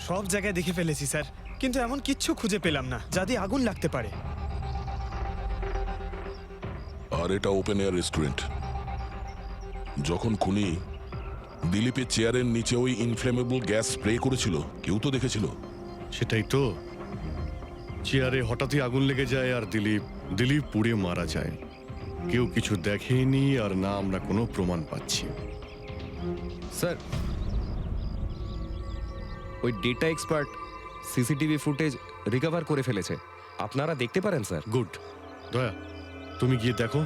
সব জায়গায় দেখে ফেলেছি স্যার, কিন্তু এমন কিচ্ছু খুঁজে পেলাম না যা দিয়ে আগুন লাগতে পারে। আর এটা ওপেন এয়ার রেস্টুরেন্ট। যখন খুনি দিলীপের চেয়ারের নিচে ওই ইনফ্লেমেবল গ্যাস স্প্রে করেছিল, কেউ তো দেখেছিল। সেটাই তো, চেয়ারে হঠাৎই আগুন লেগে যায় আর দিলীপ পুড়ে মারা যায়। কেউ কিছু দেখেনি আর না আমরা কোনো প্রমাণ পাচ্ছি। স্যার, ওই data expert CCTV footage recover করে ফেলেছে, আপনারা দেখতে পারেন স্যার। গুড। দয়া, তুমি গিয়ে দেখো,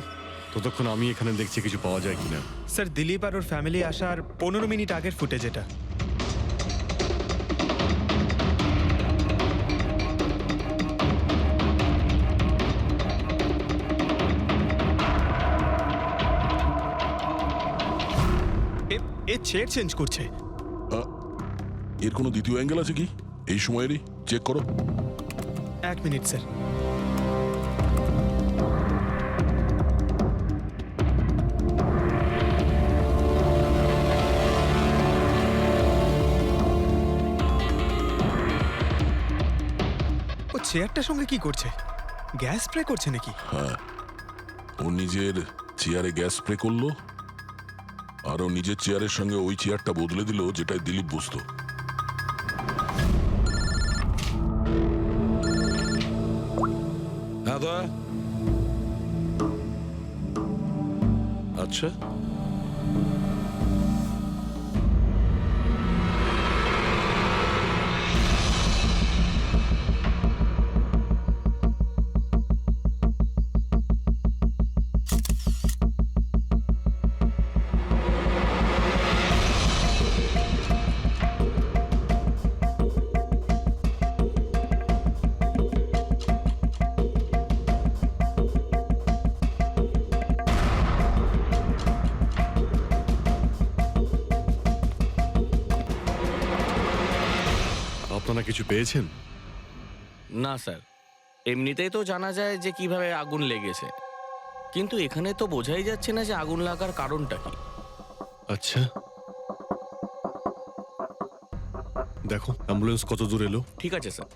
ততক্ষণ আমি এখানে দেখছি কিছু পাওয়া যায় কিনা। স্যার, দিলীপ আর ওর ফ্যামিলি আসার 15 মিনিট আগের ফুটেজ এটা। এ চেয়ার চেঞ্জ করছে। এর কোনো দ্বিতীয় অ্যাঙ্গেল আছে কি এই সময়েরই? চেক করো। 1 মিনিট স্যার। ও চেয়ারটার সঙ্গে কি করছে? গ্যাস স্প্রে করছে নাকি? হ্যাঁ, ও নিজের চেয়ারে গ্যাস স্প্রে করলো আর ও নিজের চেয়ারের সঙ্গে ওই চেয়ারটা বদলে দিল যেটাই দিলীপ বসতো। হ্যাঁ দয়া। আচ্ছা, আপনারা কিছু পেয়েছেন? না স্যার, এমনিতেই তো জানা যায় যে কিভাবে আগুন লেগেছে, কিন্তু এখানে তো বোঝাই যাচ্ছে না যে আগুন লাগার কারণটা কি। আচ্ছা, দেখো অ্যাম্বুলেন্স কত দূর এলো। ঠিক আছে স্যার।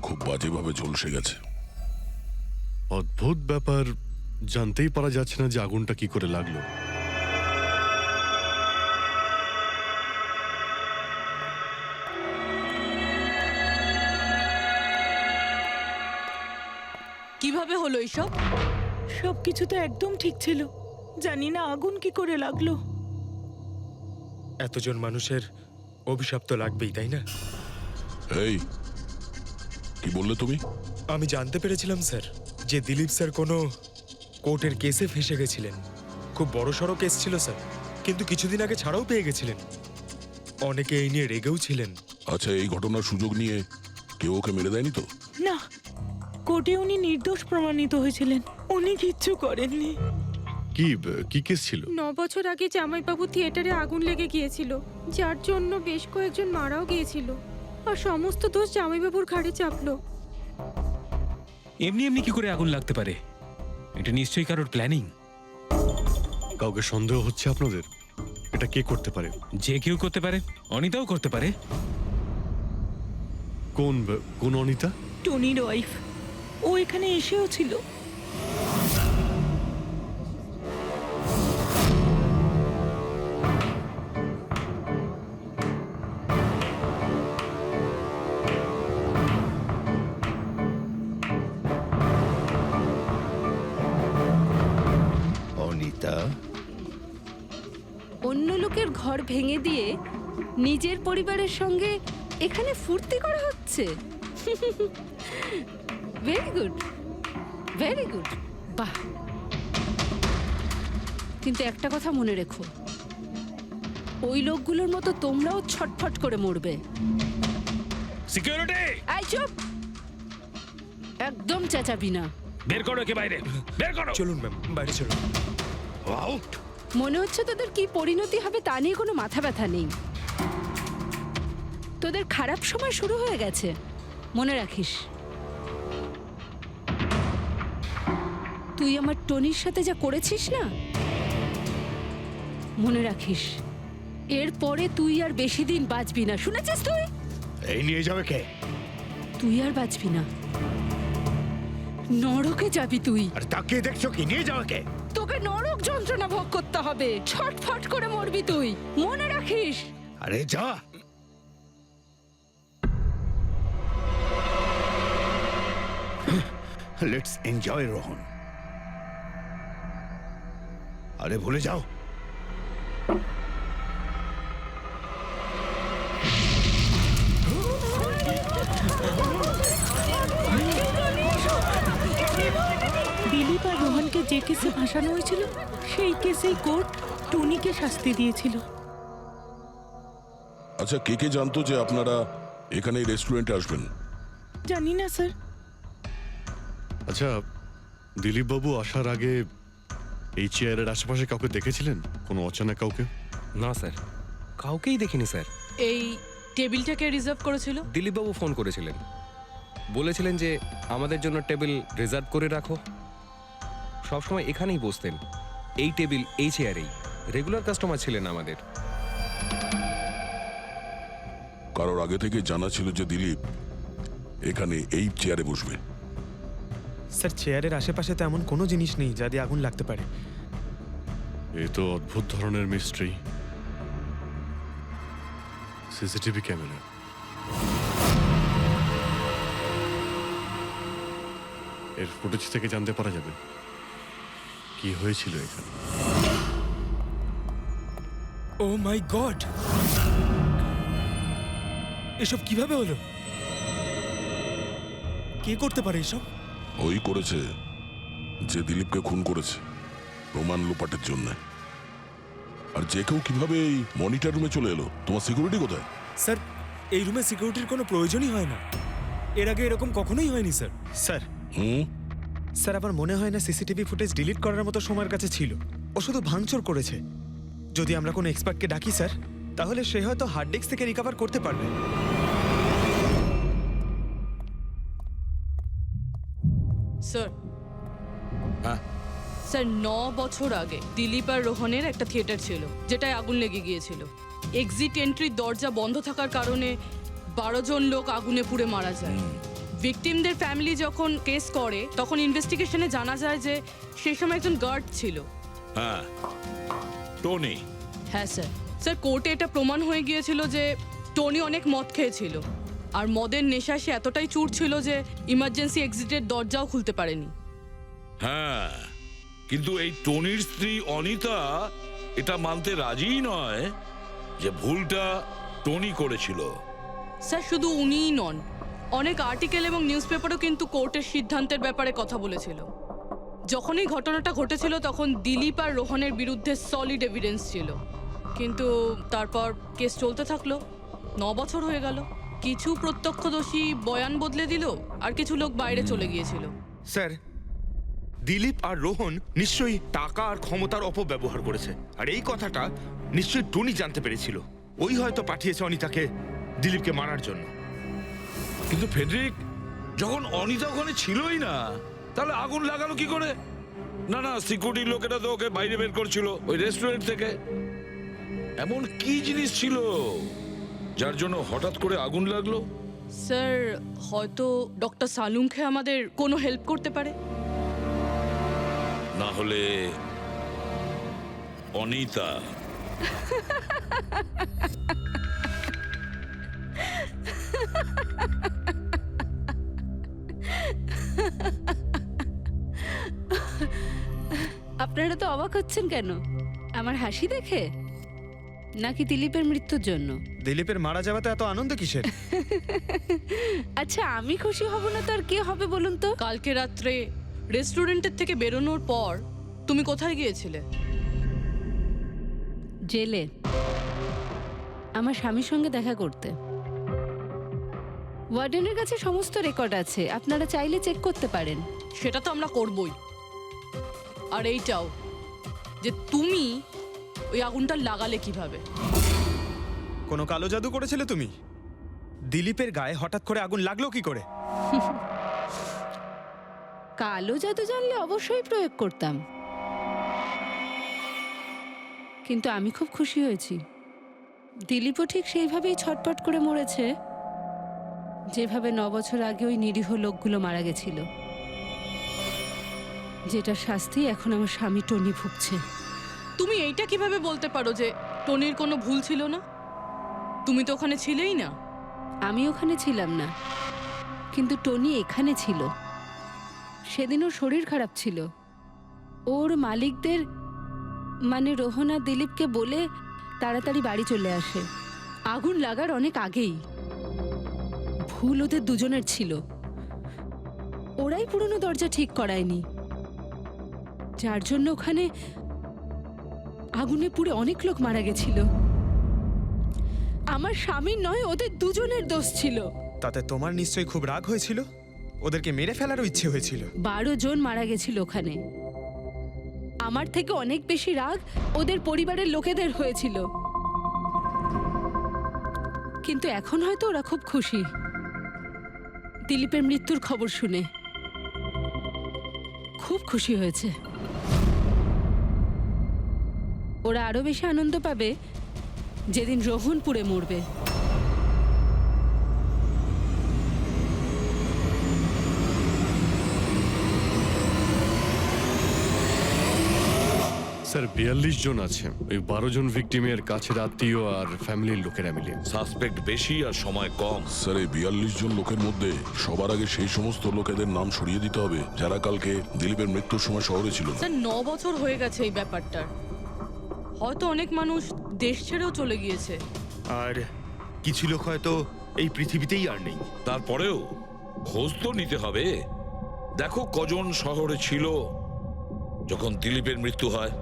খুব বাজেভাবে ঝলসে গেছে। অদ্ভুত ব্যাপার, জানতেই পারা যাচ্ছে না যে আগুনটা কি করে লাগলো। কিভাবে হলো এইসব? সবকিছু তো একদম ঠিক ছিল, জানি না আগুন কি করে লাগলো। এতজন মানুষের অভিশাপ তো লাগবেই, তাই না? এই, কি বললে তুমি? আমি জানতে পেরেছিলাম স্যার যে দিলীপ স্যার কোনো কোর্টের কেসে ফেঁসে গেছিলেন। খুব বড়সড় কেস ছিল স্যার, কিন্তু কিছুদিন আগে ছাড়াও পেয়ে গেছিলেন। অনেকে এই নিয়ে রেগেও ছিলেন। আচ্ছা, এই ঘটনার সুযোগ নিয়ে কেউ ওকে মেরে দেয়নি তো? না, কোর্টে উনি নির্দোষ প্রমাণিত হয়েছিলেন, উনি কিচ্ছু করেননি। কি কেস ছিল? 9 বছর আগে জামাইবাবু থিয়েটারে আগুন লেগে গিয়েছিল, যার জন্য বেশ কয়েকজন মারাও গিয়েছিল, আর সমস্ত দোষ জামাইবাবুর ঘাড়ে চাপলো। এমনি এমনি কি করে আগুন লাগতে পারে? এটা নিশ্চয়ই কারোর প্ল্যানিং। কাউকে সন্দেহ হচ্ছে আপনাদের? এটা কে করতে পারে? যে কেউ করতে পারে, অনিতাও করতে পারে। কোন অনিতা? টনির ওয়াইফ, ও এখানে এসেও ছিল। অনিতা, অন্য লোকের ঘর ভেঙে দিয়ে নিজের পরিবারের সঙ্গে এখানে ফুর্তি করা হচ্ছে। ভেরি গুড, ভেরি গুড, বাহ। কিন্তু একটা কথা মনে রেখো, ওই লোকগুলোর মতো তোমরাও ছটফট করে মরবে। সিকিউরিটি, এই চুপ, একদম চেঁচাবি না। বের করো একে বাইরে, বের করো। চলুন ম্যাম, বাইরে চলুন। আউট। মনে হচ্ছে তোদের কি পরিণতি হবে তা নিয়ে কোনো মাথা ব্যথা নেই। তোদের খারাপ সময় শুরু হয়ে গেছে, মনে রাখিস। তুই আমার টনির সাথে যা করেছিস না, মনে রাখিস এরপরে তুই আর বেশি দিন বাঁচবি না, শুনেছিস? তুই এই নিয়ে যাবে কে? তুই আর বাঁচবি না, নরকে যাবি তুই। আর তাকিয়ে দেখছো কি? নিয়ে যাবে কে? তোকে নরক যন্ত্রণা ভোগ করতে হবে, ছটফট করে মরবি তুই, মনে রাখিস। আরে যা। Let's enjoy Rohan. আরে ভুলে যাও। দিলীপ আর রোহনকে যে কেসে ভাসানো হয়েছিল সেই কেসেই কোর্ট টনিকে শাস্তি দিয়েছিল। আচ্ছা, কে কে জানতো যে আপনারা এখানে এই রেস্টুরেন্টে আসবেন? জানি না স্যার। আচ্ছা, দিলীপ বাবু আসার আগে এই চেয়ারের আশেপাশে কাউকে দেখেছিলেন? কোনো অচেনা কাউকে? না স্যার, কাউকেই দেখিনি স্যার। এই টেবিলটাকে রিজার্ভ করেছিল? দিলীপবাবু ফোন করেছিলেন, বলেছিলেন যে আমাদের জন্য টেবিল রিজার্ভ করে রাখো। সবসময় এখানেই বসতেন, এই টেবিল এই চেয়ারেই। রেগুলার কাস্টমার ছিলেন আমাদের। কারোর আগে থেকে জানা ছিল যে দিলীপ এখানে এই চেয়ারে বসবে? স্যার, চেয়ারের আশেপাশে তো এমন কোনো জিনিস নেই যা দিয়ে আগুন লাগতে পারে। এ তো অদ্ভুত ধরনের মিস্ট্রি। CCTV camera. এর ফুটেজ থেকে জানতে পারা যাবে কি হয়েছিল এখানে। ও মাই গড, এসব কিভাবে হলো? কে করতে পারে এসব? ওই করেছে যে দিলীপকে খুন করেছে প্রমাণ লোপাটের জন্য। আর যে কেউ কিভাবে এই মনিটর রুমে চলে এলো? তোমার সিকিউরিটি কোথায়? স্যার, এই রুমে সিকিউরিটির কোনো প্রয়োজনই হয় না। এর আগে এরকম কখনোই হয়নি স্যার। স্যার স্যার আমার মনে হয় না সিসিটিভি ফুটেজ ডিলিট করার মতো সময়ের কাছে ছিল। ও শুধু ভাঙচুর করেছে। যদি আমরা কোনো এক্সপার্টকে ডাকি স্যার, তাহলে সে হয়তো হার্ড ডিস্ক থেকে রিকভার করতে পারবে। স্যার, স্যার 9 বছর আগে দিলীপ আর রোহনের একটা থিয়েটার ছিল যেটায় আগুন লেগে গিয়েছিল। এক্সিট এন্ট্রির দরজা বন্ধ থাকার কারণে 12 জন লোক আগুনে পুড়ে মারা যায়। ভিকটিমদের ফ্যামিলি যখন কেস করে তখন ইনভেস্টিগেশনে জানা যায় যে সেই সময় একজন গার্ড ছিল। হ্যাঁ, টনি। হ্যাঁ স্যার। স্যার, কোর্টে এটা প্রমাণ হয়ে গিয়েছিল যে টনি অনেক মদ খেয়েছিল, আর মদের নেশায় সে এতটাই চুর ছিল যে ইমার্জেন্সি এক্সিটের দরজাও খুলতে পারেনি। হ্যাঁ, কিন্তু এই টনির স্ত্রী অনিতা এটা মানতে রাজিই নয় যে ভুলটা টনি করেছিল। স্যার, শুধু উনিই নন, অনেক আর্টিকেল এবং নিউজ পেপারও কিন্তু কোর্টের সিদ্ধান্তের ব্যাপারে কথা বলেছিল। যখন এই ঘটনাটা ঘটেছিল তখন দিলীপ আর রোহনের বিরুদ্ধে সলিড এভিডেন্স ছিল, কিন্তু তারপর কেস চলতে থাকলো। 9 বছর হয়ে গেল। কিছু প্রত্যক্ষদর্শী বয়ান বদলে দিল, আর কিছু লোক বাইরে চলে গিয়েছিল। স্যার, দিলীপ আর রোহন নিশ্চয়ই টাকা আর ক্ষমতার অপব্যবহার করেছে, আর এই কথাটা নিশ্চয়ই টনি জানতে পেরেছিল। ওই হয়তো পাঠিয়েছে অনিতাকে দিলীপকে মারার জন্য। কিন্তু ফেডরিক, যখন অনিতা ওখানে ছিলই না, তাহলে আগুন লাগালো কি করে? না না, সিকিউরিটি লোকেরা তো ওকে বাইরে বের করছিল ওই রেস্টুরেন্ট থেকে। এমন কি জিনিস ছিল যার জন্য হঠাৎ করে আগুন লাগলো? স্যার, হয়তো ডক্টর সালুংখে আমাদের কোনো হেল্প করতে পারে। না হলে অনিতা। আপনারা তো অবাক হচ্ছেন কেন? আমার হাসি দেখে নাকি দিলীপের মৃত্যুর জন্য? দিলীপের মারা যাওয়াতে এত আনন্দ কিসের? আচ্ছা, আমি খুশি হব না তো আর কে হবে বলুন তো? কালকে রাত্রে রেস্টুরেন্টের থেকে বেরোনোর পর তুমি কোথায় গিয়েছিলে? জেলে আমার স্বামীর সঙ্গে দেখা করতে। ওয়ার্ডেনের কাছে সমস্ত রেকর্ড আছে, আপনারা চাইলে চেক করতে পারেন। সেটা তো আমরা করবই। আর এইটাও যে তুমি ওই আগুনটা লাগালে কিভাবে? কোনো কালো জাদু করেছিলে তুমি? দিলীপের গায়ে হঠাৎ করে আগুন লাগলো কি করে? কালো জাদু জানলে অবশ্যই প্রয়োগ করতাম। কিন্তু আমি খুব খুশি হয়েছি। দিলীপও ঠিক সেইভাবেই ছটপট করে মরেছে, যেভাবে 9 বছর আগে ওই নিরীহ লোকগুলো মারা গেছিল, যেটা শাস্তি এখন আমার স্বামী টনি ভুগছে। তুমি এইটা কিভাবে বলতে পারো যে টনির কোনো ভুল ছিল না? তুমি তো ওখানে ছিলেই না। আমি ওখানে ছিলাম না, কিন্তু টনি এখানে ছিল। সেদিন ওর শরীর খারাপ ছিল। ওর মালিকদের মানে রোহন আর দিলীপকে বলে তাড়াতাড়ি বাড়ি চলে আসে, আগুন লাগার অনেক আগেই। ভুল ওদের দুজনের ছিল, ওরাই পুরনো দরজা ঠিক করায়নি, যার জন্য ওখানে আগুনে পুড়ে অনেক লোক মারা গেছিল। আমার স্বামীর নয়, ওদের দুজনের দোষ ছিল। তাতে তোমার নিশ্চয়ই খুব রাগ হয়েছিল, ওদেরকে মেরে ফেলারও ইচ্ছে হয়েছিল। 12 জন মারা গেছিল ওখানে। আমার থেকে অনেক বেশি রাগ ওদের পরিবারের লোকেদের হয়েছিল। কিন্তু এখন হয়তো ওরা খুব খুশি দিলীপের মৃত্যুর খবর শুনে। খুব খুশি হয়েছে। ওরা আরো বেশি আনন্দ পাবে যেদিন রোহন পুড়ে মরবে। স্যার 42 জন আছে, ওই 12 জন ভিকটিমের কাছের আত্মীয় আর ফ্যামিলির লোকেরা মিলে। সাসপেক্ট বেশি আর সময় কম। স্যার এই 42 জন লোকের মধ্যে সবার আগে সেই সমস্ত লোকেদের নাম সরিয়ে দিতে হবে যারা কালকে দিলীপের মৃত্যুর সময় শহরে ছিল না। স্যার 9 বছর হয়ে গেছে এই ব্যাপারটার। হয়তো অনেক মানুষ দেশ ছেড়েও চলে গিয়েছে, আর কিছু লোক হয়তো এই পৃথিবীতেই আর নেই। তারপরেও খোঁজ তো নিতে হবে। দেখো কজন শহরে ছিল যখন দিলীপের মৃত্যু হয়।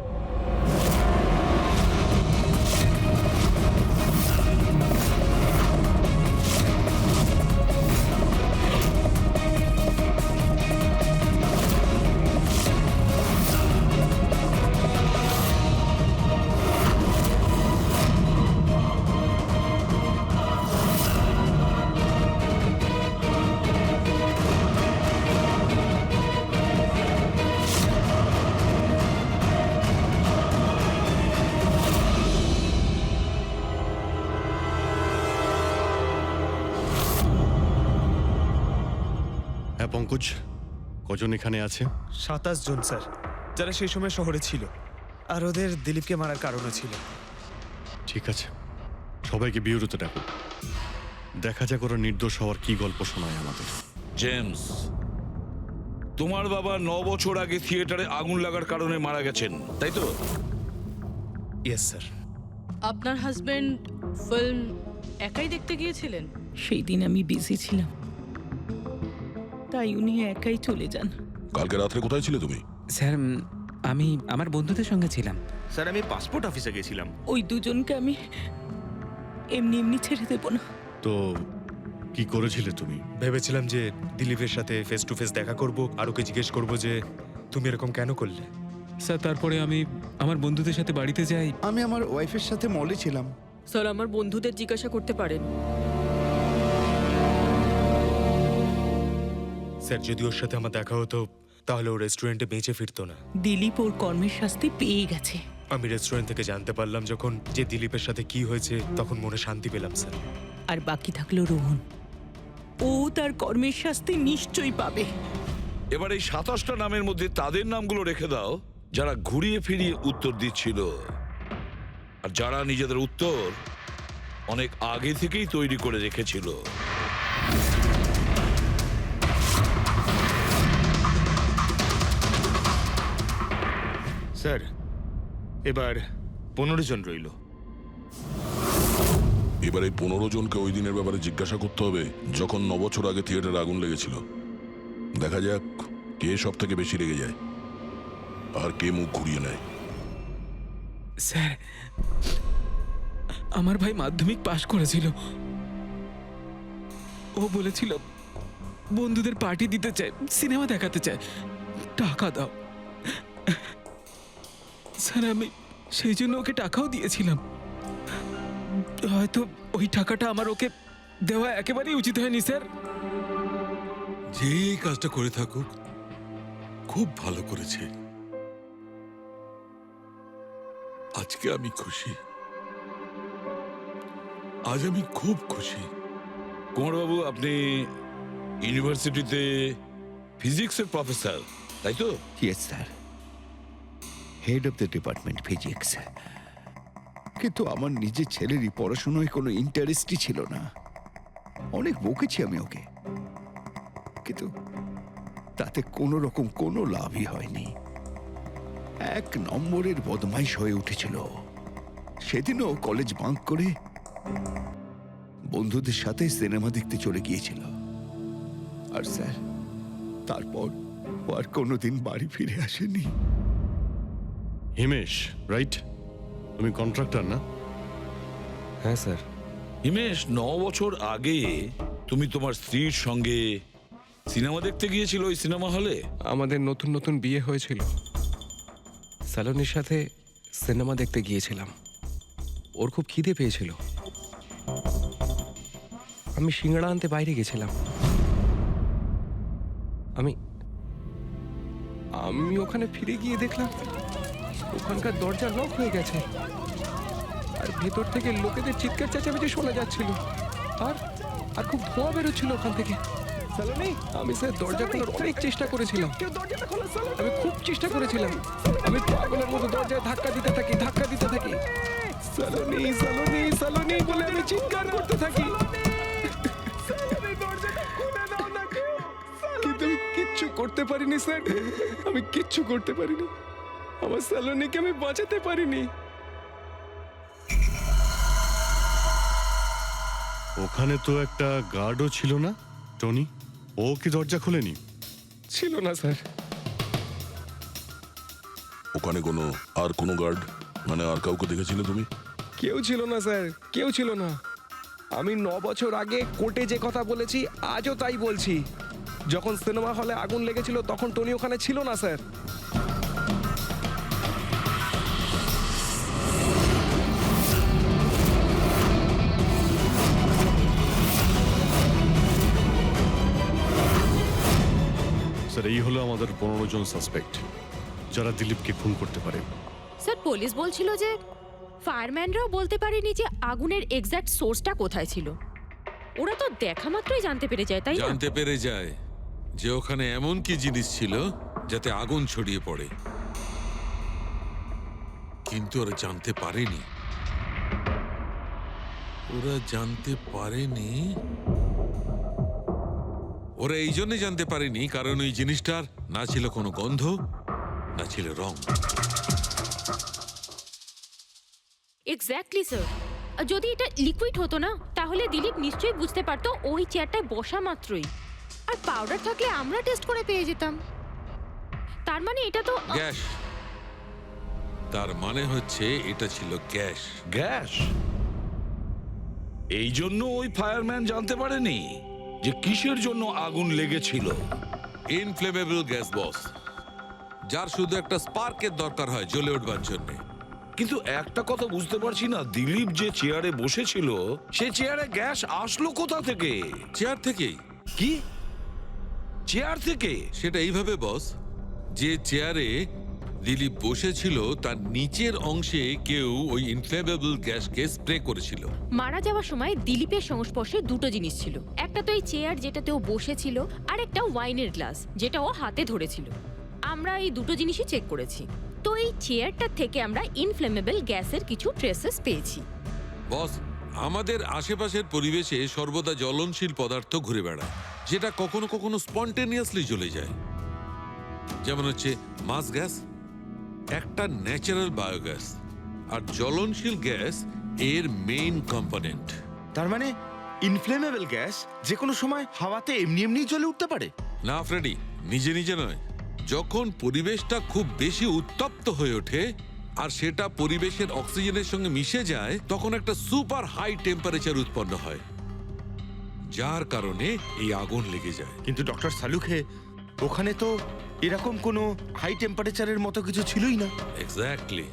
হ্যাঁ পঙ্কজ, কজন এখানে আছে? 27 জন স্যার, যারা সেই সময় শহরে ছিল, আর ওদের দিলীপকে মারার কারণও ছিল। ঠিক আছে, সবাইকে বিউরোতে ডাকো। দেখা যাক ওরা নির্দোষ হওয়ার কি গল্প শোনায় আমাদের। জেমস, তোমার বাবা 9 বছর আগে থিয়েটারে আগুন লাগার কারণে মারা গেছেন, তাই তো? Yes sir. আপনার হাজবেন্ড ফিল্ম একাই দেখতে গিয়েছিলেন? সেই দিন আমি বিজি ছিলাম, তাই উনি একাই চলে যান। কালকে রাত্রে কোথায় ছিলে তুমি? স্যার আমি আমার বন্ধুদের সঙ্গে ছিলাম। স্যার আমি পাসপোর্ট অফিসে গেছিলাম। ওই দুজনকে আমি এমনি এমনি ছেড়ে দেব না। তো কি করেছিলে তুমি? ভেবেছিলাম যে দিলীপের সাথে ফেস টু ফেস দেখা করব, আর ওকে জিজ্ঞেস করব যে তুমি এরকম কেন করলে। স্যার তারপরে আমি আমার বন্ধুদের সাথে বাড়িতে যাই। আমি আমার ওয়াইফের সাথে মলে ছিলাম। স্যার আমার বন্ধুদের জিজ্ঞাসা করতে পারেন। স্যার যদি ওর সাথে আমার দেখা হতো তাহলে ও রেস্টুরেন্টে বেঁচে ফিরতো না। দিলীপ ওর কর্মের শাস্তি পেয়ে গেছে। আমি রেস্টুরেন্ট থেকে জানতে পারলাম যখন যে দিলীপের সাথে কি হয়েছে, তখন মনে শান্তি পেলাম স্যার। আর বাকি থাকলো রোহন, ও তার কর্মের শাস্তি নিশ্চয়ই পাবে। এবার এই 27টা নামের মধ্যে তাদের নামগুলো রেখে দাও যারা ঘুরিয়ে ফিরিয়ে উত্তর দিচ্ছিল, আর যারা নিজেদের উত্তর অনেক আগে থেকেই তৈরি করে রেখেছিল। স্যার এবার 15 জন রইল। এবার এই 15 জনকে ওই দিনের ব্যাপারে জিজ্ঞাসা করতে হবে যখন 9 বছর আগে থিয়েটারে আগুন লেগেছিল। দেখা যাক কে সব থেকে বেশি রেগে যায় আর কে মুখ ঘুরিয়ে নেয়। স্যার আমার ভাই মাধ্যমিক পাশ করেছিল। ও বলেছিল বন্ধুদের পার্টি দিতে চায়, সিনেমা দেখাতে চায়, টাকা দাও। স্যার আমি সেই জন্য ওকে টাকাও দিয়েছিলাম। হয়তো ওই টাকাটা আমার ওকে দেওয়া একেবারেই উচিত হয়নি স্যার। যে এই কাজটা করে থাকুক খুব ভালো করেছে। আজ আজকে আমি খুশি, আজ আমি খুব খুশি। কুমারবাবু, আপনি ইউনিভার্সিটিতে ফিজিক্সের প্রফেসর, তাই তো? Yes sir, head of the department physics. কিন্তু আমার নিজের ছেলেরই পড়াশোনায় কোনো ইন্টারেস্টই ছিল না। অনেক বকেছি আমি ওকে, কিন্তু তাতে কোনো রকম কোনো লাভই হয়নি। 1 নম্বরের বদমাইশ হয়ে উঠেছিল। সেদিনও কলেজ বাঙ্ক করে বন্ধুদের সাথে সিনেমা দেখতে চলে গিয়েছিল। আর স্যার, তারপর ও আর কোনোদিন বাড়ি ফিরে আসেনি। হিমেশ, রাইট? তুমি কন্ট্রাক্টর না? হ্যাঁ স্যার। হিমেশ, 9 বছর আগে তুমি তোমার স্ত্রীর সঙ্গে সিনেমা দেখতে গিয়েছিল ওই সিনেমা হলে। আমাদের নতুন নতুন বিয়ে হয়েছিল, স্যালোনির সাথে সিনেমা দেখতে গিয়েছিলাম। ওর খুব খিদে পেয়েছিল, আমি সিঙ্গাড়া আনতে বাইরে গেছিলাম। আমি আমি ওখানে ফিরে গিয়ে দেখলাম ওখানকার দরজা লক হয়ে গেছে, আর ভেতর থেকে লোকেদের চিৎকার চেঁচামেচি শোনা যাচ্ছিল, আর আর খুব ধোঁয়া বেরোচ্ছিল ওখান থেকে। সালোনি, আমি স্যার দরজা খোলার অনেক চেষ্টা করেছিলাম, আমি খুব চেষ্টা করেছিলাম। আমি পাগলের মতো দরজায় ধাক্কা দিতে থাকি। সালোনি, সালোনি, সালোনি বলে আমি চিৎকার করতে থাকি, কিন্তু আমি কিচ্ছু করতে পারিনি স্যার, আমি কিচ্ছু করতে পারিনি। আমার সালোনিকে আমি বাঁচাতে পারিনি। ওখানে তো একটা গার্ডও ছিল না, টনি? ও কি দরজা খোলেনি? ছিল না স্যার। ওখানে কোনো গার্ড, মানে আর কাউকে দেখেছিলে তুমি? কেউ ছিল না স্যার, কেউ ছিল না। আমি 9 বছর আগে কোর্টে যে কথা বলেছি আজও তাই বলছি। যখন সিনেমা হলে আগুন লেগেছিল তখন টনি ওখানে ছিল না স্যার। স্যার, এই হলো আমাদের 15 জন সাসপেক্ট যারা দিলীপকে খুন করতে পারে। স্যার, পুলিশ বলছিল যে ফায়ারম্যানরাও বলতে পারেনি যে আগুনের এক্স্যাক্ট সোর্সটা কোথায় ছিল। ওরা তো দেখা মাত্রই জানতে পেরে যায়, তাই না? জানতে পেরে যায় যে ওখানে এমন কি জিনিস ছিল যাতে আগুন ছড়িয়ে পড়ে, কিন্তু ওরা জানতে পারেনি। ওরা এই জন্য জানতে পারেনি কারণ ওই জিনিসটার না ছিল কোনো গন্ধ, না ছিল রং। Exactly sir. যদি এটা লিকুইড হতো না তাহলে দিলীপ নিশ্চয়ই বুঝতে পারতো ওই চেয়ারটায় বসা মাত্রই। আর পাউডার থাকলে আমরা টেস্ট করে পেয়ে যেতাম। তার মানে এটা তো গ্যাস। তার মানে হচ্ছে এটা ছিল গ্যাস। গ্যাস? এই জন্য ওই ফায়ারম্যান জানতে পারেনি যে কিসের জন্য আগুন লেগেছিল। ইনফ্লেমেবল গ্যাস বস, যার শুধু একটা স্পার্কের দরকার হয় জ্বলে উঠবার জন্য। কিন্তু একটা কথা বুঝতে পারছি না, দিলীপ যে চেয়ারে বসেছিল সে চেয়ারে গ্যাস আসলো কোথা থেকে? চেয়ার থেকেই। কি? চেয়ার থেকে? সেটা এইভাবে বস, যে চেয়ারে দিলীপ বসেছিল তার নিচের অংশে কেউ ওই ইনফ্লেমেবল গ্যাসকে স্প্রে করেছিল। মারা যাওয়ার সময় দিলীপের সংস্পর্শে দুটো জিনিস ছিল। একটা তো এই চেয়ার যেটাতে ও বসেছিল, আর একটা ওয়াইনের গ্লাস যেটা ও হাতে ধরেছিল। আমরা এই দুটো জিনিসই চেক করেছি। তো এই চেয়ারটা থেকে আমরা ইনফ্লেমেবল গ্যাসের কিছু ট্রেসেস পেয়েছি। বস, আমাদের আশেপাশের পরিবেশে সর্বদা জ্বলনশীল পদার্থ ঘুরে বেড়ায়, যেটা কখনো কখনো স্পন্টেনিয়াসলি জ্বলে যায়। যেমন হচ্ছে মাস গ্যাস, একটা ন্যাচারাল বায়োগ্যাস, আর জ্বলনশীল গ্যাস এর মেইন কম্পোনেন্ট। তার মানে ইনফ্লেমেবল গ্যাস যে কোনো সময় হাওয়াতে এমনি এমনি জ্বলে উঠতে পারে? না ফ্রেডি, নিজে নিজে নয়। যখন পরিবেশটা খুব বেশি উত্তপ্ত হয়ে ওঠে আর সেটা পরিবেশের অক্সিজেনের সঙ্গে মিশে যায়, তখন একটা সুপার হাই টেম্পারেচার উৎপন্ন হয়, যার কারণে এই আগুন লেগে যায়। কিন্তু ডক্টর সালুখে, ওখানে তো এরকম কোনো হাই টেম্পারেচারের মতো কিছু ছিলই না। এক্স্যাক্টলি,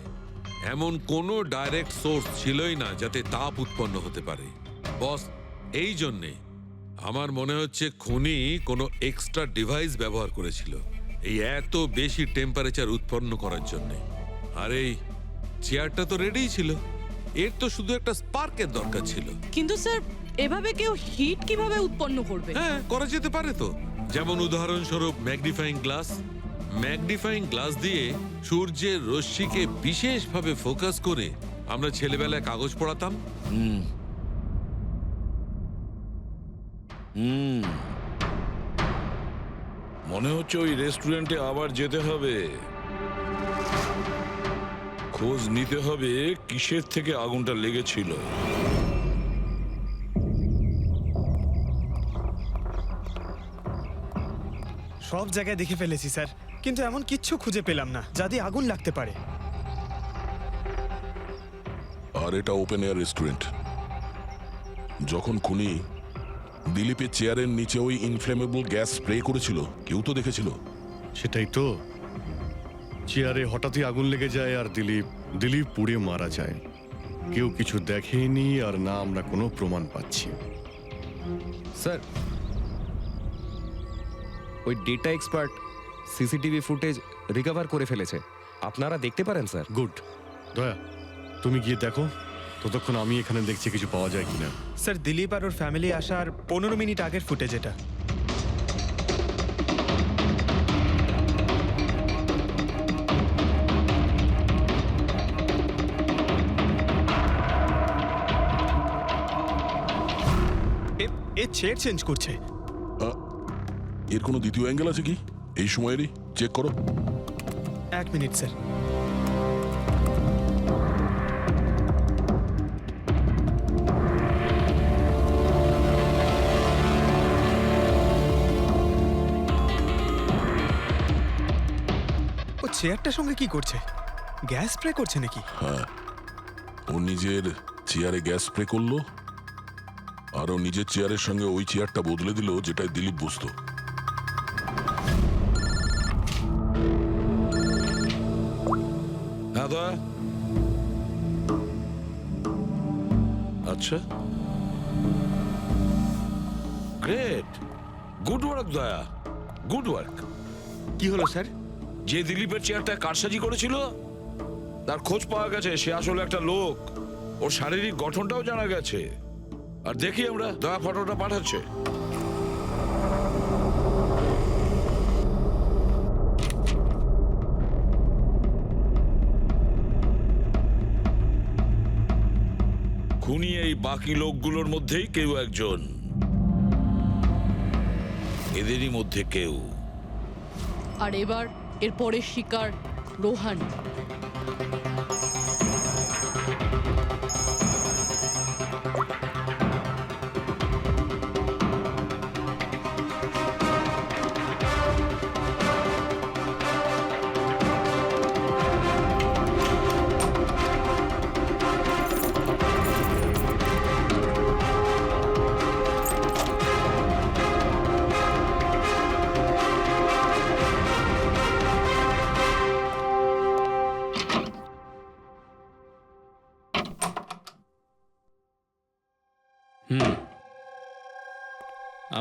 এমন কোনো ডাইরেক্ট সোর্স ছিলই না যাতে তাপ উৎপন্ন হতে পারে। বস, এই জন্যে আমার মনে হচ্ছে খুনি কোনো এক্সট্রা ডিভাইস ব্যবহার করেছিল এই এত বেশি টেম্পারেচার উৎপন্ন করার জন্য। আর এই চেয়ারটা তো রেডিই ছিল, এর তো শুধু একটা স্পার্কের দরকার ছিল। কিন্তু স্যার এভাবে কেউ হিট কিভাবে উৎপন্ন করবে? হ্যাঁ, করা যেতে পারে তো। যেমন উদাহরণস্বরূপ ম্যাগনিফাইং গ্লাস। ম্যাগনিফাইং গ্লাস দিয়ে সূর্যের রশ্মিকে বিশেষভাবে ফোকাস করে আমরা ছেলেবেলায় কাগজ পড়াতাম। মনে হচ্ছে ওই রেস্টুরেন্টে আবার যেতে হবে, খোঁজ নিতে হবে কিসের থেকে আগুনটা লেগেছিল। সব জায়গায় দেখে ফেলেছি স্যার, কিন্তু এমন কিচ্ছু খুঁজে পেলাম না যা দিয়ে আগুন লাগতে পারে। আর এটা ওপেন এয়ার রেস্টুরেন্ট। যখন খুনি দিলীপের চেয়ারের নিচে ওই ইনফ্লেমেবল গ্যাস স্প্রে করেছিল, কেউ তো দেখেছিল। সেটাই তো, চেয়ারে হঠাৎই আগুন লেগে যায় আর দিলীপ পুড়ে মারা যায়। কেউ কিছু দেখেনি আর না আমরা কোনো প্রমাণ পাচ্ছি। স্যার, ওই data expert CCTV footage recover করে ফেলেছে, আপনারা দেখতে পারেন স্যার। গুড। দয়া, তুমি গিয়ে দেখো, ততক্ষণ আমি এখানে দেখছি কিছু পাওয়া যায় কিনা। স্যার, দিলীপ আর ওর ফ্যামিলি আসার 15 মিনিট আগের ফুটেজ এটা। এ চেয়ার চেঞ্জ করছে। এর কোনো দ্বিতীয় অ্যাঙ্গেল আছে কি এই সময়েরই? চেক করো। 1 মিনিট স্যার। ও চেয়ারটার সঙ্গে কি করছে? গ্যাস স্প্রে করছে নাকি? হ্যাঁ, ও নিজের চেয়ারে গ্যাস স্প্রে করলো আর ও নিজের চেয়ারের সঙ্গে ওই চেয়ারটা বদলে দিল যেটায় দিলীপ বসতো। হ্যাঁ দয়া। আচ্ছা, গ্রেট, গুড ওয়ার্ক দয়া, গুড ওয়ার্ক। কি হলো স্যার? যে দিলীপের চেয়ারটা কারসাজি করেছিল তার খোঁজ পাওয়া গেছে। সে আসলে একটা লোক, ওর শারীরিক গঠনটাও জানা গেছে। আর দেখি আমরা, দয়া ফটোটা পাঠাচ্ছে। খুনি এই বাকি লোকগুলোর মধ্যেই কেউ একজন, এদেরই মধ্যে কেউ। আর এবার এর পরের শিকার রোহান।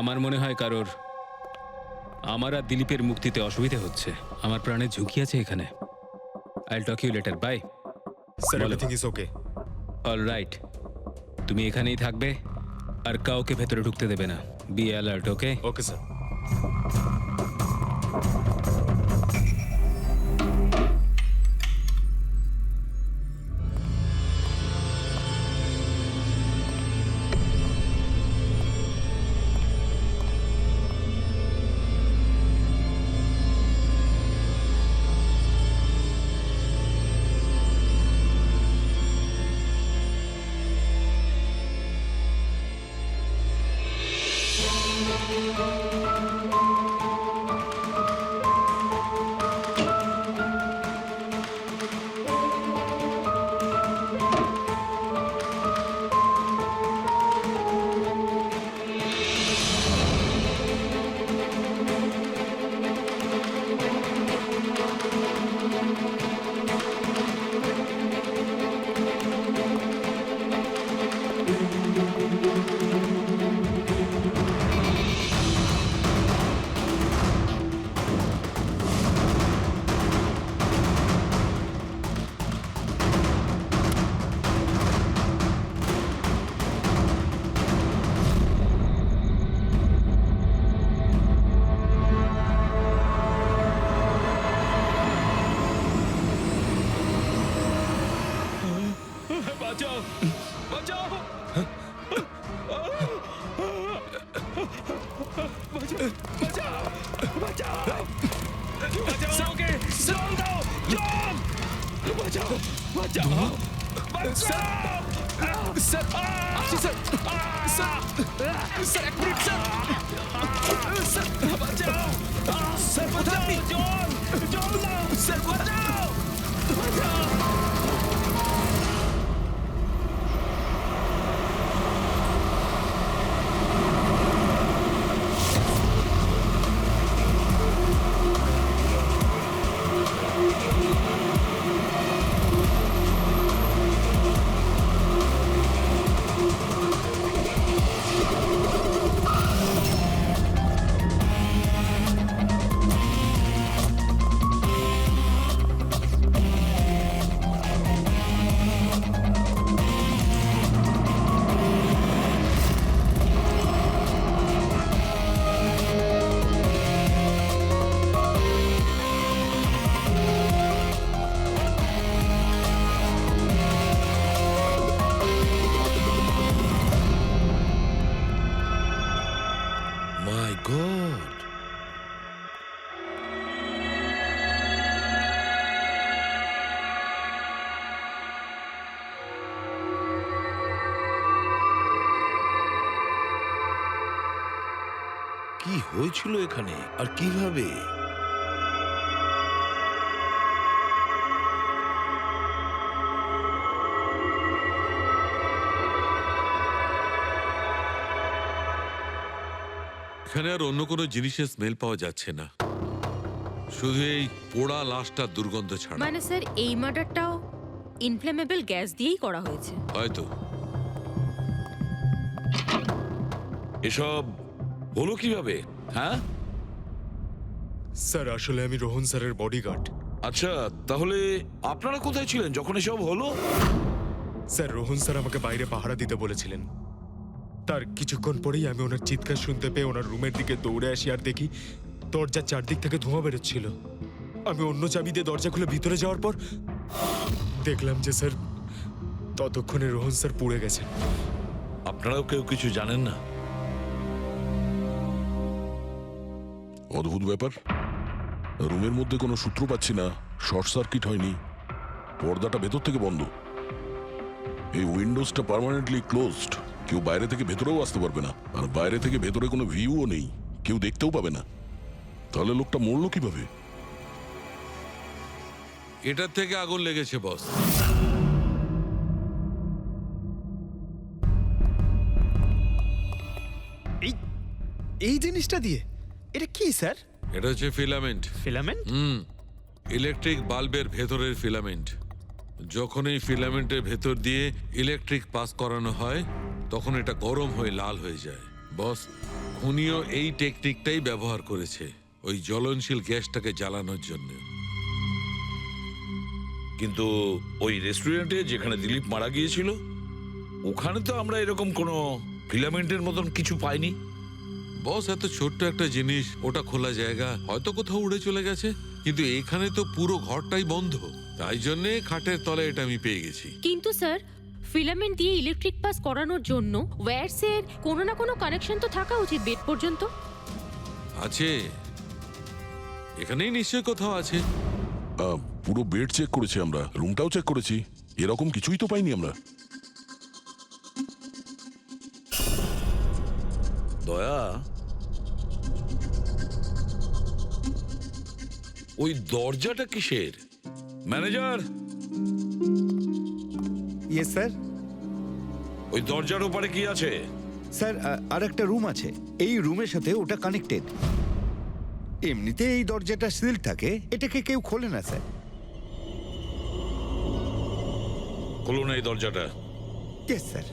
আমার মনে হয় কারোর আমার আর দিলীপের মুক্তিতে অসুবিধা হচ্ছে। আমার প্রাণে ঝুঁকি আছে এখানে। I'll talk you later, bye. Sir, everything is okay. All right, তুমি এখানেই থাকবে আর কাউকে ভেতরে ঢুকতে দেবে না। Be alert, okay? Okay sir. বাঁচাও বাঁচাও বাঁচাও ওকে জল দাও জল বাঁচাও বাঁচাও বাঁচাও স্যার আসি স্যার স্যার স্যার এক মিনিট স্যার স্যার বাঁচাও স্যার বাঁচাও জল জল দাও স্যার বাঁচাও বাঁচাও My God! কি হয়েছিল এখানে আর কিভাবে? এখানে আর অন্য কোনো জিনিসের স্মেল পাওয়া যাচ্ছে না, শুধু এই পোড়া লাশটার দুর্গন্ধ ছাড়া। মানে স্যার এই মার্ডারটাও ইনফ্লেমেবল গ্যাস দিয়েই করা হয়েছে হয়তো। এসব হলো কিভাবে? হ্যাঁ স্যার আসলে আমি রোহন স্যারের বডিগার্ড। আচ্ছা, তাহলে আপনারা কোথায় ছিলেন যখন এসব হলো? স্যার রোহন স্যার আমাকে বাইরে পাহারা দিতে বলেছিলেন। তার কিছুক্ষণ পরেই আমি ওনার চিৎকার শুনতে পেয়ে ওনার রুমের দিকে দৌড়ে আসি আর দেখি দরজার চারদিক থেকে ধোঁয়া বেরোচ্ছিল। আমি অন্য চাবি দিয়ে দরজা খুলে ভিতরে যাওয়ার পর দেখলাম যে স্যার ততক্ষণে রোহন স্যার পুড়ে গেছেন। আপনারাও কেউ কিছু জানেন না? অদ্ভুত ব্যাপার, রুমের মধ্যে কোনো সূত্র পাচ্ছি না, শর্ট সার্কিট হয়নি, পর্দাটা ভেতর থেকে বন্ধ, এই উইন্ডোজটা পার্মানেন্টলি ক্লোজড, কেউ বাইরে থেকে ভেতরেও আসতে পারবে না, আর বাইরে থেকে ভেতরে কোনো ভিউও নেই, কেউ দেখতেও পাবে না। তাহলে লোকটা মরলো কিভাবে? এটার থেকে আগুন লেগেছে বস। এই জিনিসটা দিয়ে এটা কি স্যার? এটা হচ্ছে ফিলামেন্ট। ফিলামেন্ট? ইলেকট্রিক বাল্বের ভেতরের ফিলামেন্ট। যখন এই ফিলামেন্টের ভেতর দিয়ে ইলেকট্রিক পাস করানো হয় তখন এটা গরম হয়ে লাল হয়ে যায়। বস, খুনিও এই টেকনিকটাই ব্যবহার করেছে ওই জ্বলনশীল গ্যাসটাকে জ্বালানোর জন্য। কিন্তু ওই রেস্টুরেন্টে যেখানে দিলীপ মারা গিয়েছিল ওখানে তো আমরা এরকম কোনো ফিলামেন্টের মতন কিছু পাইনি। বস, এত ছোট্ট একটা জিনিস, ওটা খোলা জায়গা, হয়তো কোথাও উড়ে চলে গেছে, কিন্তু এখানে তো পুরো ঘরটাই বন্ধ, তাই জন্যে খাটের তলায় এটা আমি পেয়ে গেছি। কিন্তু স্যার ফিলামেন্ট দিয়ে ইলেকট্রিক পাস করানোর জন্য ওয়্যারসের কোনো না কোনো কানেকশন তো থাকা উচিত বেড পর্যন্ত। আছে, এখানেই নিশ্চয় কোথাও আছে। পুরো বেড চেক করেছি আমরা, রুমটাও চেক করেছি, এরকম কিছুই তো পাইনি আমরা। দয়া, ওই দরজাটা কিসের? Manager, yes sir. ওই দরজার ওপারে কি আছে? স্যার আর একটা রুম আছে, এই রুমের সাথে ওটা কানেক্টেড। এমনিতে এই দরজাটা সিল থাকে, এটাকে কেউ খোলে না স্যার। খুলুন এই দরজাটা। Yes sir.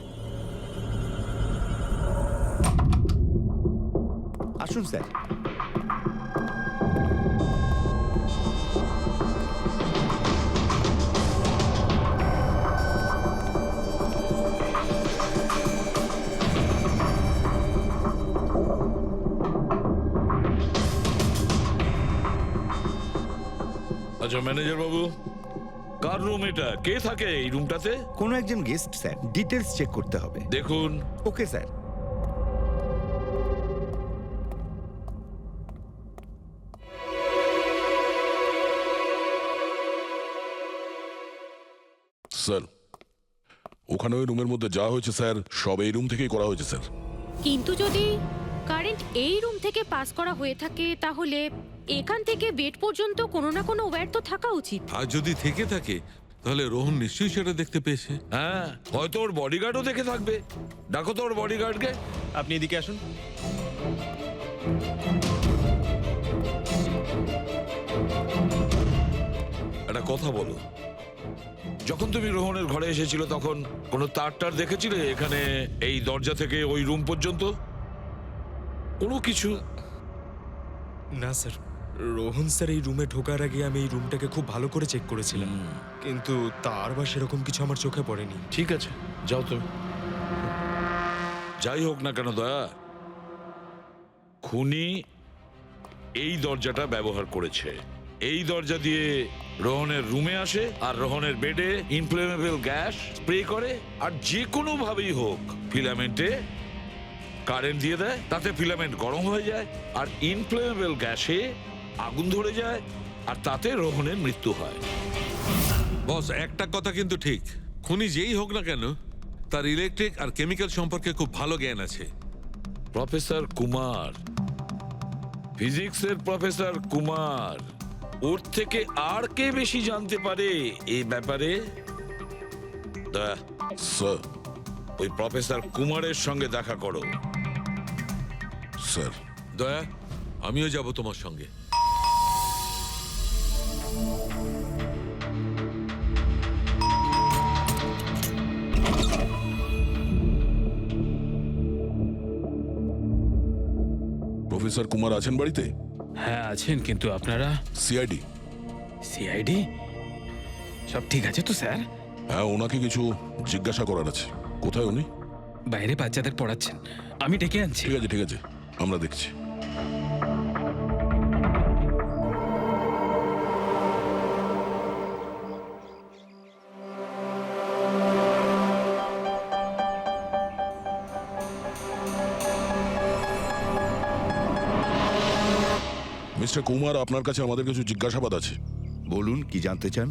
আসুন স্যার। আচ্ছা ম্যানেজার বাবু, কার রুম এটা? কে থাকে এই রুমটাতে? কোনো একজন গেস্ট স্যার, ডিটেলস চেক করতে হবে। দেখুন। Okay sir. স্যার, ওখানে ওই রুমের মধ্যে যা হয়েছে স্যার, সব এই রুম থেকেই করা হয়েছে স্যার। কিন্তু যদি কারেন্ট এই রুম থেকে পাস করা হয়ে থাকে তাহলে এখান থেকে বেড পর্যন্ত কোনো না কোনো ওয়্যার তো থাকা উচিত। আর যদি থেকে থাকে তাহলে রোহন নিশ্চয়ই সেটা দেখতে পেয়েছে। হ্যাঁ, হয়তো ওর বডিগার্ডও দেখে থাকবে। ডাকো তো ওর বডিগার্ডকে। আপনি এদিকে আসুন। একটা কথা বলো, যখন তুমি রোহনের ঘরে এসেছিল তখন কোনো তার দেখেছিলে এখানে, এই দরজা থেকে ওই রুম পর্যন্ত? কোনো কিছু? না স্যার, রোহন স্যার এই রুমে ঢোকার আগে আমি এই রুমটাকে খুব ভালো করে চেক করেছিলাম, কিন্তু তার বা সেরকম কিছু আমার চোখে পড়েনি। ঠিক আছে, যাও তুমি। যাই হোক না কেন দয়া, খুনি এই দরজাটা ব্যবহার করেছে। এই দরজা দিয়ে রোহনের রুমে আসে আর রোহনের বেডে ইনফ্লেমেবল গ্যাস স্প্রে করে, আর যে কোনো ভাবেই হোক ফিলামেন্টে কারেন্ট দিয়ে দেয়, তাতে ফিলামেন্ট গরম হয়ে যায় আর ইনফ্লেমেবল গ্যাসে আগুন ধরে যায়, আর তাতে রোহনের মৃত্যু হয়। বস, একটা কথা কিন্তু ঠিক, খুনি যেই হোক না কেন তার ইলেকট্রিক আর কেমিক্যাল সম্পর্কে খুব ভালো জ্ঞান আছে। প্রফেসর কুমার, ফিজিক্সের প্রফেসর কুমার, ওর থেকে আর কে বেশি জানতে পারে এই ব্যাপারে? স্যার, ওই প্রফেসর কুমারের সঙ্গে দেখা করো। স্যার। দয়া, আমিও যাব তোমার সঙ্গে। প্রফেসর কুমার আছেন বাড়িতে? হ্যাঁ আছেন, কিন্তু আপনারা? সিআইডি। সিআইডি? সব ঠিক আছে তো স্যার? হ্যাঁ, ওনাকে কিছু জিজ্ঞাসা করার আছে। কোথায় উনি? বাইরে বাচ্চাদের পড়াচ্ছেন, আমি ডেকে আনছি। ঠিক আছে, ঠিক আছে, আমরা দেখছি। মিস্টার কুমার, আপনার কাছে আমাদের কিছু জিজ্ঞাসাবাদ আছে। বলুন, কি জানতে চান?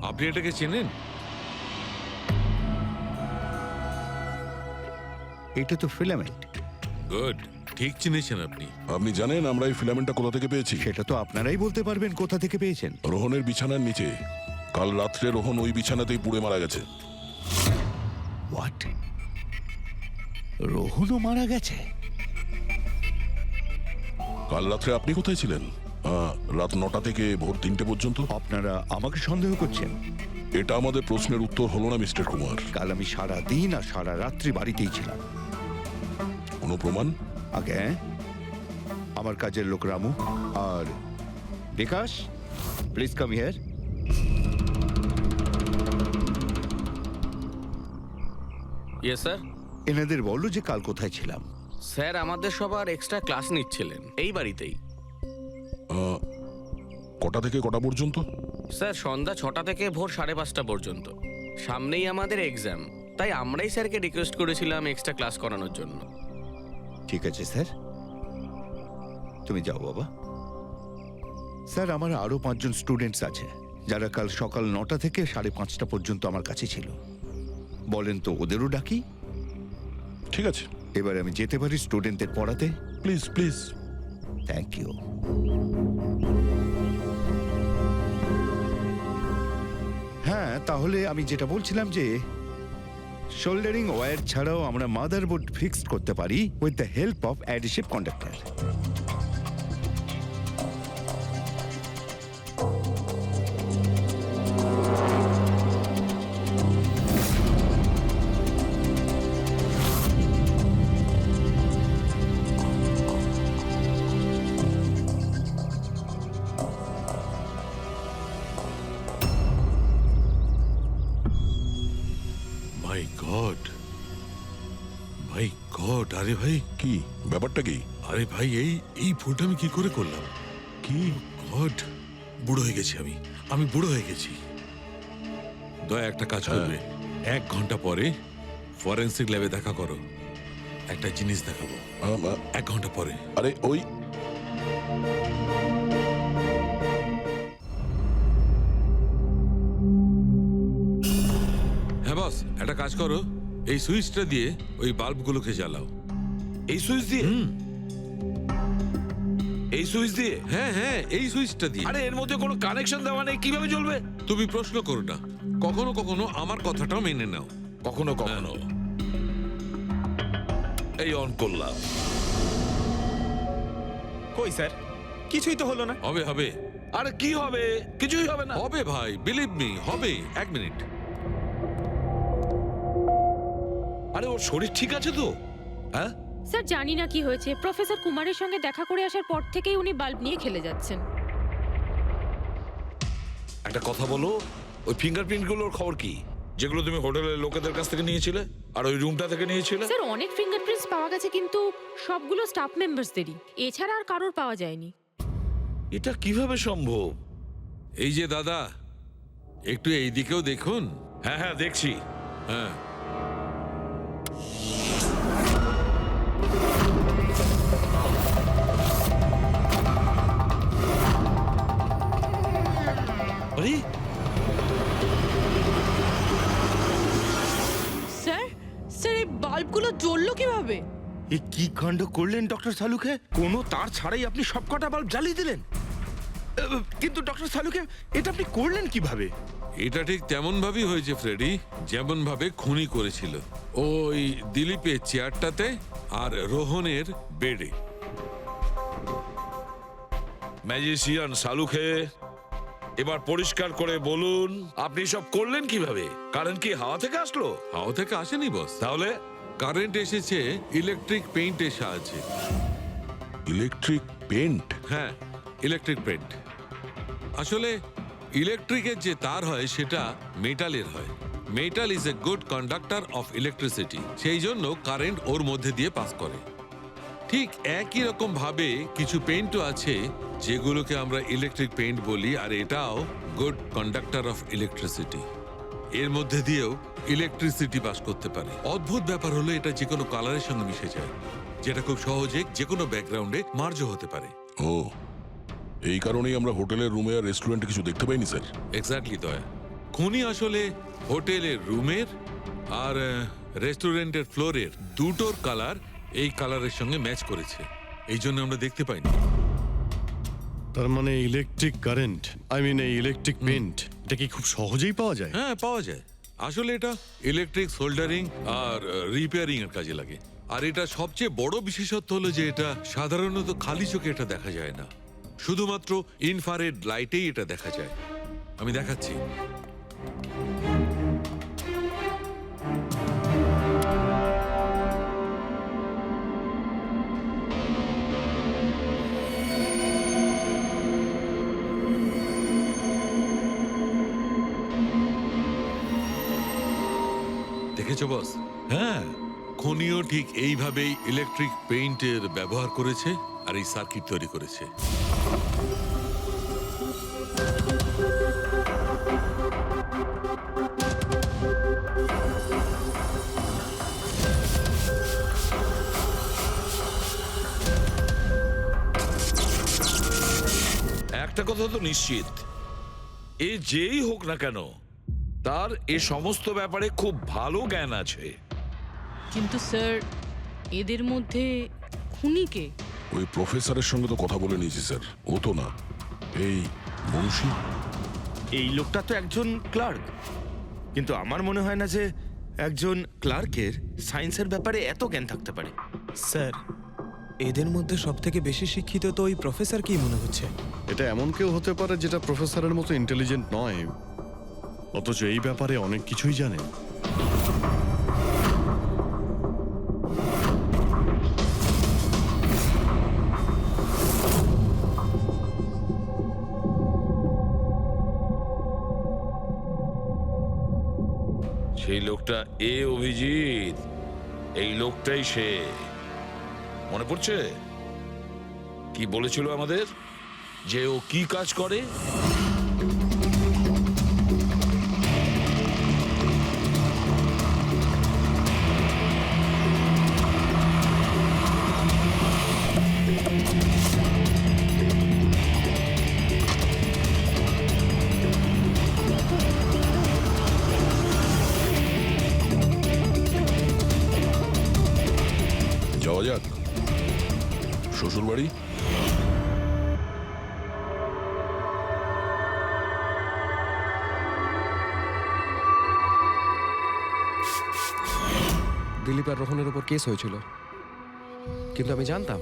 আপনি এটাকে চেনেন? এটা তো ফিলামেন্ট। গুড, ঠিক চিনেছেন আপনি। আপনি জানেন আমরা এই ফিলামেন্টটা কোথা থেকে পেয়েছি? সেটা তো আপনারাই বলতে পারবেন কোথা থেকে পেয়েছেন। রোহনের বিছানার নিচে। কাল রাত্রে রোহন ওই বিছানাতেই পুড়ে মারা গেছে। হোয়াট? রোহনও মারা গেছে? কাল রাত্রে আপনি কোথায় ছিলেন? রাত 9টা থেকে ভোর 3টে পর্যন্ত। আপনারা আমাকে সন্দেহ করছেন? এটা আমাদের প্রশ্নের উত্তর হলো না মিস্টার কুমার। কাল আমি সারা দিন আর সারা রাত্রি বাড়িতেই ছিলাম। কোনো প্রমাণ? আগে আমার কাজের লোক রামু আর Bikash, please come here. Yes sir. এনাদের বললো যে কাল কোথায় ছিলাম। স্যার, আমাদের সবার এক্সট্রা ক্লাস নিচ্ছিলেন এই বাড়িতেই। কটা থেকে কটা পর্যন্ত? স্যার, সন্ধ্যা 6টা থেকে ভোর 5:30 পর্যন্ত। সামনেই আমাদের এক্সাম, তাই আমরাই স্যারকে রিকোয়েস্ট করেছিলাম এক্সট্রা ক্লাস করানোর জন্য। ঠিক আছে স্যার, তুমি যাও বাবা। স্যার, আমার আরো 5 জন স্টুডেন্টস আছে যারা কাল সকাল 9টা থেকে 5:30 পর্যন্ত আমার কাছে ছিল। বলেন তো ওদেরও ডাকি? ঠিক আছে, এবার আমি যেতে পারি স্টুডেন্টদের পড়াতে? Please please. Thank you. হ্যাঁ, তাহলে আমি যেটা বলছিলাম যে শোল্ডারিং ওয়্যার ছাড়াও আমরা মাদারবোর্ড ফিক্সড করতে পারি with the help of adhesive conductor. My god, my god! আরে ভাই, কি ব্যাপারটা? কি? আরে ভাই, এই ভুলটা আমি কি করে করলাম? কি? গড, বুড়ো হয়ে গেছি আমি। আমি বুড়ো হয়ে গেছি। দয়া একটা কাজ করবে, 1 ঘন্টা পরে ফরেন্সিক ল্যাবে দেখা করো, একটা জিনিস দেখাবো। 1 ঘন্টা পরে। আরে ওই হ্যাঁ বস, একটা কাজ করো, এই সুইচটা দিয়ে ওই বাল্বগুলোকে জ্বালাও। এই সুইচ দিয়ে? এই সুইচ দিয়ে? হ্যাঁ হ্যাঁ, এই সুইচটা দিয়ে। আরে এর মধ্যে কোনো কানেকশন দেওয়া নেই, কিভাবে জ্বলবে? তুমি প্রশ্ন করো না, কখনো কখনো আমার কথাটাও মেনে নাও। কখনো কখনো। এই অন করলাম। কই স্যার, কিছুই তো হলো না। হবে হবে। আরে কি হবে? কিছুই হবে না। হবে ভাই, বিলিভ মি, হবে। 1 মিনিট। আরে ওর শরীর ঠিক আছে তো? হ্যাঁ স্যার, জানি না কি হয়েছে, প্রফেসর কুমারের সঙ্গে দেখা করে আসার পর থেকেই উনি বাল্ব নিয়ে খেলে যাচ্ছেন। একটা কথা বলো, ওই ফিঙ্গারপ্রিন্ট গুলোর খবর কি, যেগুলো তুমি হোটেলের লোকেদের কাছ থেকে নিয়েছিলে আর ওই রুমটা থেকে নিয়েছিলে? স্যার, অনেক ফিঙ্গারপ্রিন্টস পাওয়া গেছে, কিন্তু সবগুলো স্টাফ মেম্বারসদেরই, এছাড়া আর কারোর পাওয়া যায়নি। এটা কিভাবে সম্ভব? এই যে দাদা, একটু এই দিকেও দেখুন। হ্যাঁ হ্যাঁ দেখছি। হ্যাঁ, আরে স্যার, স্যার এই বাল্বগুলো জ্বললো কিভাবে? এ কি কাণ্ড করলেন ডক্টর সালুকে? কোনো তার ছাড়াই আপনি সবকটা বাল্ব জ্বালিয়ে দিলেন। কিন্তু ডক্টর সালুকে, এটা আপনি করলেন কিভাবে? এটা ঠিক তেমন ভাবেই হয়েছে ফ্রেডি, যেমন ভাবে খুনি করেছিল। ওই দিলীপের চেয়ারটাতে আর রোহনের বেডে। ম্যাজিশিয়ান সালুখে, এবার পরিষ্কার করে বলুন আপনি সব করলেন কিভাবে? কারেন্ট কি হাওয়া থেকে আসলো? হাওয়া থেকে আসেনি বস, তাহলে কারেন্ট এসেছে ইলেকট্রিক পেইন্টের সাহায্যে। Electric paint? হ্যাঁ, ইলেকট্রিক পেইন্ট। আসলে ইলেকট্রিকের যে তার হয় সেটা মেটালের হয়। Metal is a good conductor of electricity, সেই জন্য কারেন্ট ওর মধ্যে দিয়ে পাস করে। ঠিক একই রকম ভাবে কিছু পেইন্টও আছে যেগুলোকে আমরা ইলেকট্রিক পেইন্ট বলি, আর এটাও গুড কন্ডাক্টর অফ ইলেকট্রিসিটি। এর মধ্যে দিয়েও ইলেকট্রিসিটি পাস করতে পারে। অদ্ভুত ব্যাপার হলো এটা যে কোনো কালারের সঙ্গে মিশে যায়, যেটা খুব সহজে যে কোনো ব্যাকগ্রাউন্ডে মার্জ হতে পারে। ও, এই কারণেই আমরা হোটেলের রুমে আর রেস্টুরেন্টে কিছু দেখতে পাইনি স্যার। এক্স্যাক্টলি দয়া, খুনি আসলে হোটেলের রুমের আর রেস্টুরেন্টের ফ্লোরের দুটোর কালার এই কালারের সঙ্গে ম্যাচ করেছে, এই জন্য আমরা দেখতে পাইনি। তার মানে ইলেকট্রিক কারেন্ট, এই ইলেকট্রিক পেইন্ট, এটা কি খুব সহজেই পাওয়া যায়? হ্যাঁ, পাওয়া যায়। আসলে এটা ইলেকট্রিক সোল্ডারিং আর রিপেয়ারিং এর কাজে লাগে। আর এটা সবচেয়ে বড় বিশেষত্ব হলো যে এটা সাধারণত খালি চোখে এটা দেখা যায় না, শুধুমাত্র ইনফ্রারেড লাইটেই এটা দেখা যায়। আমি দেখাচ্ছি। দেখেছো বস? হ্যাঁ, খনিও ঠিক এইভাবেই ইলেকট্রিক পেইন্টের ব্যবহার করেছে আর এই সার্কিট তৈরি করেছে। একটা কথা তো নিশ্চিত, এ যেই হোক না কেন তার এ সমস্ত ব্যাপারে খুব ভালো জ্ঞান আছে। কিন্তু স্যার, এদের মধ্যে খুনিকে? ওই প্রফেসরের সঙ্গে তো কথা বলে নিয়েছি স্যার, ও তো না। এই মুন্সি, এই লোকটা তো একজন ক্লার্ক, কিন্তু আমার মনে হয় না যে একজন ক্লার্কের সায়েন্সের ব্যাপারে এত জ্ঞান থাকতে পারে। স্যার, এদের মধ্যে সব থেকে বেশি শিক্ষিত তো ওই প্রফেসর কি মনে হচ্ছে? এটা এমন কেউ হতে পারে যেটা প্রফেসরের মতো ইন্টেলিজেন্ট নয়, অথচ এই ব্যাপারে অনেক কিছুই জানে। সেই লোকটা অভিজিৎ, এই লোকটাই সে। মনে পড়ছে কি বলেছিল আমাদের, যে ও কি কাজ করে? যাক। শ্বশুর বাড়ি? দিলীপ আর রোহনের উপর কেস হয়েছিল, কিন্তু আমি জানতাম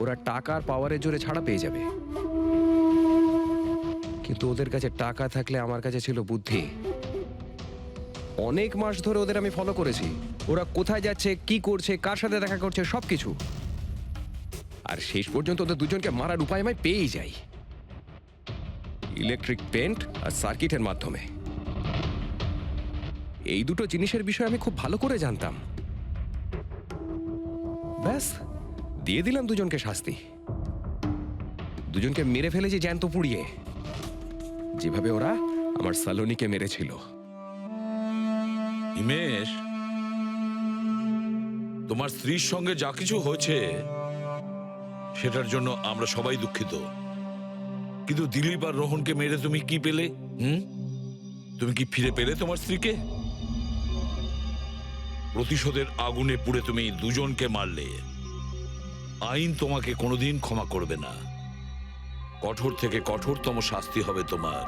ওরা টাকার পাওয়ারের জোরে ছাড়া পেয়ে যাবে। কিন্তু ওদের কাছে টাকা থাকলে আমার কাছে ছিল বুদ্ধি। অনেক মাস ধরে ওদের আমি ফলো করেছি, ওরা কোথায় যাচ্ছে, কি করছে, কার সাথে দেখা করছে, সবকিছু। আর শেষ পর্যন্ত ওদের দুজনকে মারার উপায় আমি পেয়েই যাই, ইলেকট্রিক পেন্ট আর সার্কিটের মাধ্যমে। এই দুটো জিনিসের বিষয়ে আমি খুব ভালো করে জানতাম। ব্যাস, দিয়ে দিলাম দুজনকে শাস্তি। দুজনকে মেরে ফেলেছি জ্যান্ত পুড়িয়ে, যেভাবে ওরা আমার সালোনিকে মেরেছিল। হিমেশ, তোমার স্ত্রীর সঙ্গে যা কিছু হয়েছে সেটার জন্য আমরা সবাই দুঃখিত। কিন্তু দিলীপ আর রোহনকে মেরে তুমি কি পেলে? তুমি কি ফিরে পেলে তোমার স্ত্রীকে? প্রতিশোধের আগুনে পুড়ে তুমি দুজনকে মারলে। আইন তোমাকে কোনোদিন ক্ষমা করবে না। কঠোর থেকে কঠোরতম শাস্তি হবে তোমার।